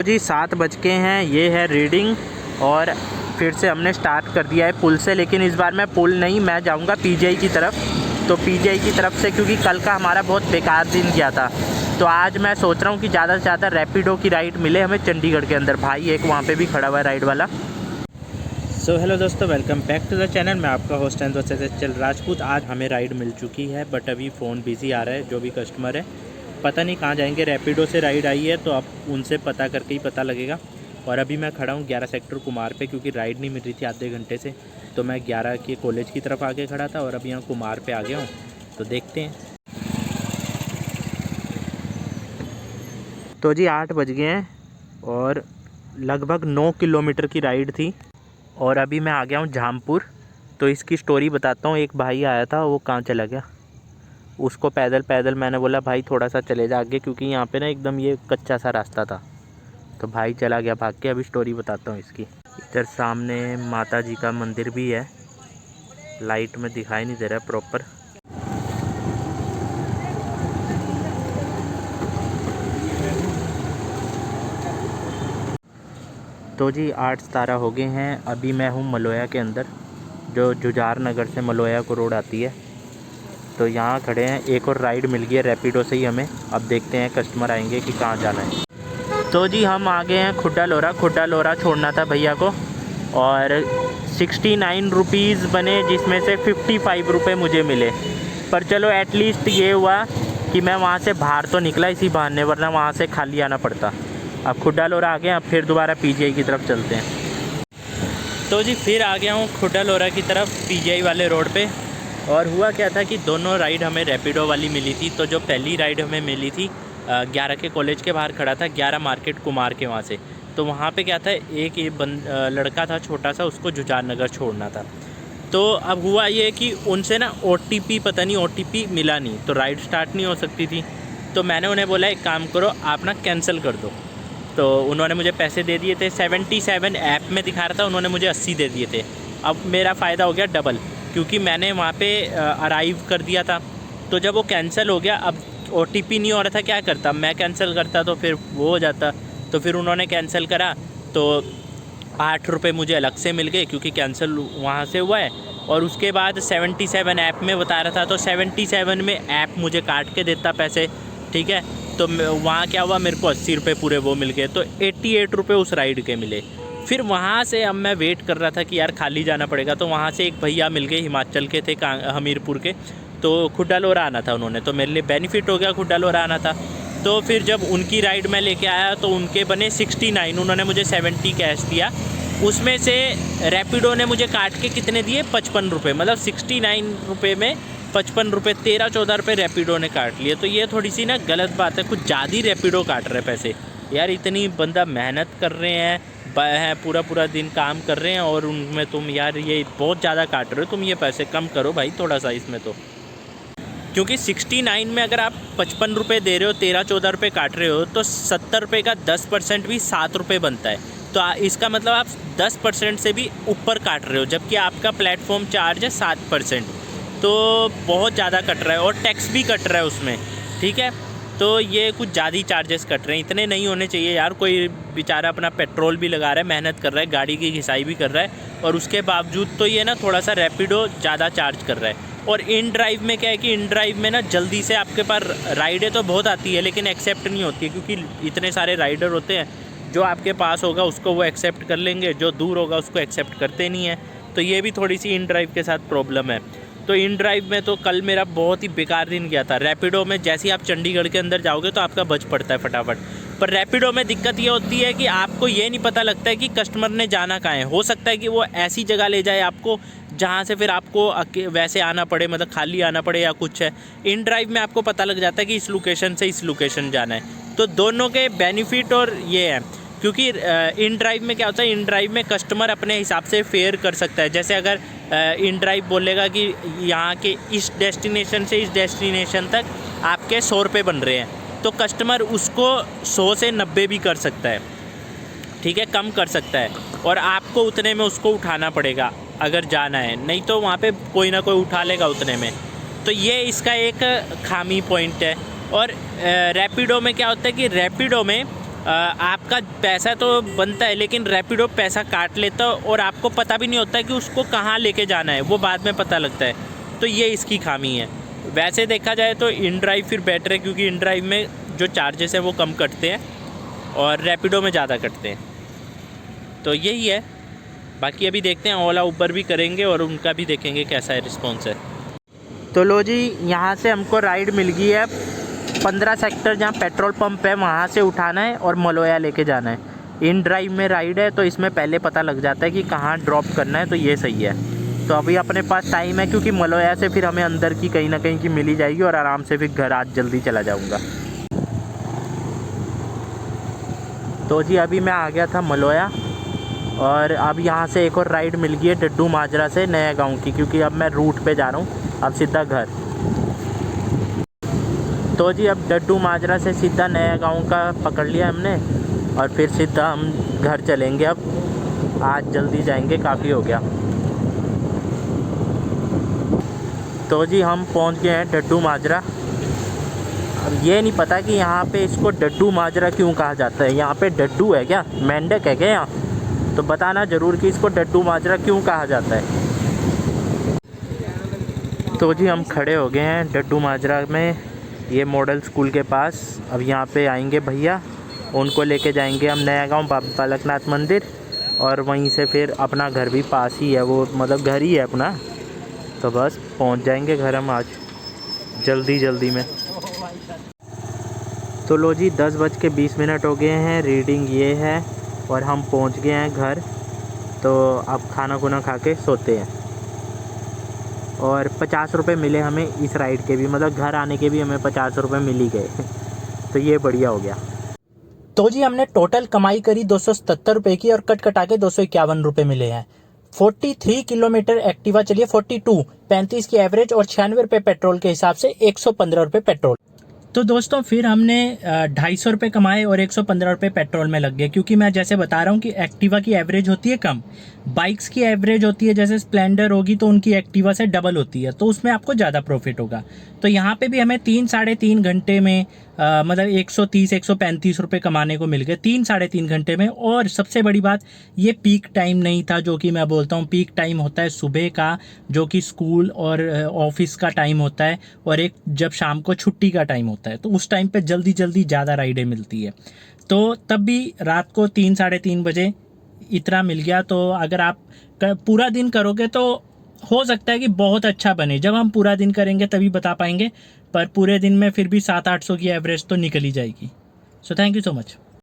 जी 7 बज के हैं, ये है रीडिंग। और फिर से हमने स्टार्ट कर दिया है पुल से, लेकिन इस बार मैं पुल नहीं, मैं जाऊंगा पीजीआई की तरफ। तो पीजीआई की तरफ से, क्योंकि कल का हमारा बहुत बेकार दिन गया था, तो आज मैं सोच रहा हूँ कि ज़्यादा से ज़्यादा रैपिडो की राइड मिले हमें चंडीगढ़ के अंदर। भाई एक वहाँ पे भी खड़ा हुआ है राइड वाला। सो हेलो दोस्तों, welcome back to the channel. मैं आपका होस्ट एंड दोस्त चल राजपूत। आज हमें राइड मिल चुकी है, बट अभी फ़ोन बिज़ी आ रहा है। जो भी कस्टमर है पता नहीं कहाँ जाएंगे। रैपिडो से राइड आई है, तो अब उनसे पता करके ही पता लगेगा। और अभी मैं खड़ा हूँ 11 सेक्टर कुमार पे, क्योंकि राइड नहीं मिल रही थी आधे घंटे से। तो मैं 11 के कॉलेज की तरफ आके खड़ा था और अभी यहाँ कुमार पे आ गया हूँ। तो देखते हैं। तो जी 8 बज गए हैं और लगभग 9 किलोमीटर की राइड थी। और अभी मैं आ गया हूँ जामपुर। तो इसकी स्टोरी बताता हूँ। एक भाई आया था, वो कहाँ चला गया, उसको पैदल पैदल मैंने बोला भाई थोड़ा सा चले जा आगे, क्योंकि यहाँ पे ना एकदम ये कच्चा सा रास्ता था। तो भाई चला गया भाग के। अभी स्टोरी बताता हूँ इसकी। इधर सामने माता जी का मंदिर भी है, लाइट में दिखाई नहीं दे रहा है प्रॉपर। तो जी 8-17 हो गए हैं। अभी मैं हूँ मलोया के अंदर, जो जुझार नगर से मलोया को रोड आती है। तो यहाँ खड़े हैं। एक और राइड मिल गई है रैपिडो से ही हमें। अब देखते हैं कस्टमर आएंगे कि कहाँ जाना है। तो जी हम आ गए हैं खुड्डा लोरा। खुड्डा लोरा छोड़ना था भैया को, और 69 रुपीज़ बने, जिसमें से 55 रुपये मुझे मिले। पर चलो एटलीस्ट ये हुआ कि मैं वहाँ से बाहर तो निकला इसी बहाने, वरना वहाँ से खाली आना पड़ता। अब खुड्डा लोरा आ गए, अब फिर दोबारा पीजीआई की तरफ चलते हैं। तो जी फिर आ गया हूँ खुड्डा लोरा की तरफ, पीजीआई वाले रोड पे। और हुआ क्या था कि दोनों राइड हमें रैपिडो वाली मिली थी। तो जो पहली राइड हमें मिली थी 11 के कॉलेज के बाहर खड़ा था, 11 मार्केट कुमार के वहाँ से। तो वहाँ पे क्या था, एक ये लड़का था छोटा सा, उसको जुझार नगर छोड़ना था। तो अब हुआ ये कि उनसे ना ओटीपी, पता नहीं ओटीपी मिला नहीं, तो राइड स्टार्ट नहीं हो सकती थी। तो मैंने उन्हें बोला एक काम करो, आप ना कैंसिल कर दो। तो उन्होंने मुझे पैसे दे दिए थे। 77 ऐप में दिखा रहा था, उन्होंने मुझे 80 दे दिए थे। अब मेरा फ़ायदा हो गया डबल, क्योंकि मैंने वहाँ पे अराइव कर दिया था। तो जब वो कैंसिल हो गया, अब ओटीपी नहीं हो रहा था, क्या करता, मैं कैंसिल करता तो फिर वो हो जाता। तो फिर उन्होंने कैंसिल करा, तो 8 रुपये मुझे अलग से मिल गए, क्योंकि कैंसिल वहाँ से हुआ है। और उसके बाद 77 ऐप में बता रहा था, तो 77 में ऐप मुझे काट के देता पैसे, ठीक है। तो वहाँ क्या हुआ, मेरे को 80 रुपये पूरे वो मिल गए। तो 88 रुपये उस राइड के मिले। फिर वहाँ से अब मैं वेट कर रहा था कि यार खाली जाना पड़ेगा। तो वहाँ से एक भैया मिल गए, हिमाचल के थे, हमीरपुर के। तो खुड्डा लोरा आना था उन्होंने, तो मेरे लिए बेनिफिट हो गया खुड्डा लोरा आना था। तो फिर जब उनकी राइड मैं लेके आया, तो उनके बने 69, उन्होंने मुझे 70 कैश दिया। उसमें से रैपिडो ने मुझे काट के कितने दिए, 55 रुपये। मतलब 69 रुपये में 55 रुपये, 13-14 रुपये रैपिडो ने काट लिए। तो ये थोड़ी सी ना गलत बात है, कुछ ज़्यादा ही रैपिडो काट रहे पैसे। यार इतनी बंदा मेहनत कर रहे हैं, पूरा पूरा दिन काम कर रहे हैं, और उनमें तुम यार ये बहुत ज़्यादा काट रहे हो। तुम ये पैसे कम करो भाई थोड़ा सा इसमें तो। क्योंकि 69 में अगर आप 55 रुपये दे रहे हो, 13-14 रुपये काट रहे हो, तो 70 रुपये का 10% भी 7 रुपये बनता है। तो इसका मतलब आप 10% से भी ऊपर काट रहे हो, जबकि आपका प्लेटफॉर्म चार्ज है 7%। तो बहुत ज़्यादा कट रहा है, और टैक्स भी कट रहा है उसमें, ठीक है। तो ये कुछ ज़्यादा ही चार्जेस कट रहे हैं, इतने नहीं होने चाहिए यार। कोई बेचारा अपना पेट्रोल भी लगा रहा है, मेहनत कर रहा है, गाड़ी की घिसाई भी कर रहा है, और उसके बावजूद तो ये ना थोड़ा सा रैपिडो ज़्यादा चार्ज कर रहा है। और इन ड्राइव में क्या है कि इन ड्राइव में ना जल्दी से आपके पास राइडें तो बहुत आती है, लेकिन एक्सेप्ट नहीं होती है, क्योंकि इतने सारे राइडर होते हैं। जो आपके पास होगा उसको वो एक्सेप्ट कर लेंगे, जो दूर होगा उसको एक्सेप्ट करते नहीं है। तो ये भी थोड़ी सी इन ड्राइव के साथ प्रॉब्लम है। तो इन ड्राइव में तो कल मेरा बहुत ही बेकार दिन गया था। रैपिडो में जैसे ही आप चंडीगढ़ के अंदर जाओगे तो आपका बच पड़ता है फटाफट। पर रैपिडो में दिक्कत ये होती है कि आपको ये नहीं पता लगता है कि कस्टमर ने जाना कहाँ है। हो सकता है कि वो ऐसी जगह ले जाए आपको जहाँ से फिर आपको वैसे आना पड़े, मतलब खाली आना पड़े या कुछ है। इन ड्राइव में आपको पता लग जाता है कि इस लोकेशन से इस लोकेशन जाना है। तो दोनों के बेनिफिट और ये है, क्योंकि इन ड्राइव में क्या होता है, इन ड्राइव में कस्टमर अपने हिसाब से फेयर कर सकता है। जैसे अगर इन ड्राइव बोलेगा कि यहाँ के इस डेस्टिनेशन से इस डेस्टिनेशन तक आपके 100 रुपये बन रहे हैं, तो कस्टमर उसको 100 से 90 भी कर सकता है, ठीक है, कम कर सकता है। और आपको उतने में उसको उठाना पड़ेगा अगर जाना है, नहीं तो वहाँ पे कोई ना कोई उठा लेगा उतने में। तो ये इसका एक खामी पॉइंट है। और रैपिडो में क्या होता है कि रैपिडो में आपका पैसा तो बनता है लेकिन रैपिडो पैसा काट लेता है और आपको पता भी नहीं होता कि उसको कहाँ लेके जाना है, वो बाद में पता लगता है। तो ये इसकी खामी है। वैसे देखा जाए तो इन ड्राइव फिर बेटर है, क्योंकि इन ड्राइव में जो चार्जेस है वो कम कटते हैं और रैपिडो में ज़्यादा कटते हैं। तो यही है। बाकी अभी देखते हैं, ओला ऊबर भी करेंगे और उनका भी देखेंगे कैसा है रिस्पॉन्स है। तो लो जी, यहाँ से हमको राइड मिल गई है 15 सेक्टर, जहाँ पेट्रोल पंप है वहाँ से उठाना है और मलोया लेके जाना है। इन ड्राइव में राइड है तो इसमें पहले पता लग जाता है कि कहाँ ड्रॉप करना है, तो ये सही है। तो अभी अपने पास टाइम है, क्योंकि मलोया से फिर हमें अंदर की कहीं ना कहीं की मिल ही जाएगी और आराम से फिर घर आज जल्दी चला जाऊँगा। तो जी अभी मैं आ गया था मलोया और अब यहाँ से एक और राइड मिल गई है डड्डू माजरा से नया गाँव की, क्योंकि अब मैं रूट पे जा रहा हूँ अब सीधा घर। तो जी अब डड्डू माजरा से सीधा नया गाँव का पकड़ लिया हमने और फिर सीधा हम घर चलेंगे। अब आज जल्दी जाएंगे, काफ़ी हो गया। तो जी हम पहुंच गए हैं डड्डू माजरा। अब ये नहीं पता कि यहाँ पे इसको डड्डू माजरा क्यों कहा जाता है। यहाँ पे डड्डू है क्या, मेंढक है क्या यहाँ? तो बताना ज़रूर कि इसको डड्डू माजरा क्यों कहा जाता है। तो जी हम खड़े हो गए हैं डड्डू माजरा में, ये मॉडल स्कूल के पास। अब यहाँ पे आएंगे भैया, उनको लेके जाएंगे हम नया गाँव बालकनाथ मंदिर, और वहीं से फिर अपना घर भी पास ही है, वो मतलब घर ही है अपना। तो बस पहुँच जाएंगे घर हम आज जल्दी में। तो लो जी 10:20 हो गए हैं, रीडिंग ये है, और हम पहुँच गए हैं घर। तो अब खाना खुना खा के सोते हैं। और 50 रुपये मिले हमें इस राइड के भी, मतलब घर आने के भी हमें 50 रुपये मिल ही गए तो ये बढ़िया हो गया। तो जी हमने टोटल कमाई करी 277 रुपये की और कट कटा के 251 रुपये मिले हैं। 43 किलोमीटर एक्टिवा चलिए, 35 की एवरेज और 96 रुपये पेट्रोल के हिसाब से 115 रुपये पेट्रोल। तो दोस्तों फिर हमने 250 रुपये कमाए और 115 रुपये पेट्रोल में लग गए, क्योंकि मैं जैसे बता रहा हूँ कि एक्टिवा की एवरेज होती है कम, बाइक्स की एवरेज होती है जैसे स्प्लेंडर होगी तो उनकी एक्टिवा से डबल होती है, तो उसमें आपको ज़्यादा प्रॉफिट होगा। तो यहाँ पे भी हमें 3-3.5 घंटे में मतलब 130-135 रुपये कमाने को मिल गए 3-3.5 घंटे में। और सबसे बड़ी बात, ये पीक टाइम नहीं था, जो कि मैं बोलता हूँ पीक टाइम होता है सुबह का, जो कि स्कूल और ऑफिस का टाइम होता है, और एक जब शाम को छुट्टी का टाइम होता है, तो उस टाइम पे जल्दी ज़्यादा राइडें मिलती है। तो तब भी रात को 3-3.5 बजे इतना मिल गया। तो अगर आप पूरा दिन करोगे तो हो सकता है कि बहुत अच्छा बने। जब हम पूरा दिन करेंगे तभी बता पाएंगे, पर पूरे दिन में फिर भी 700-800 की एवरेज तो निकल ही जाएगी। So thank you so much.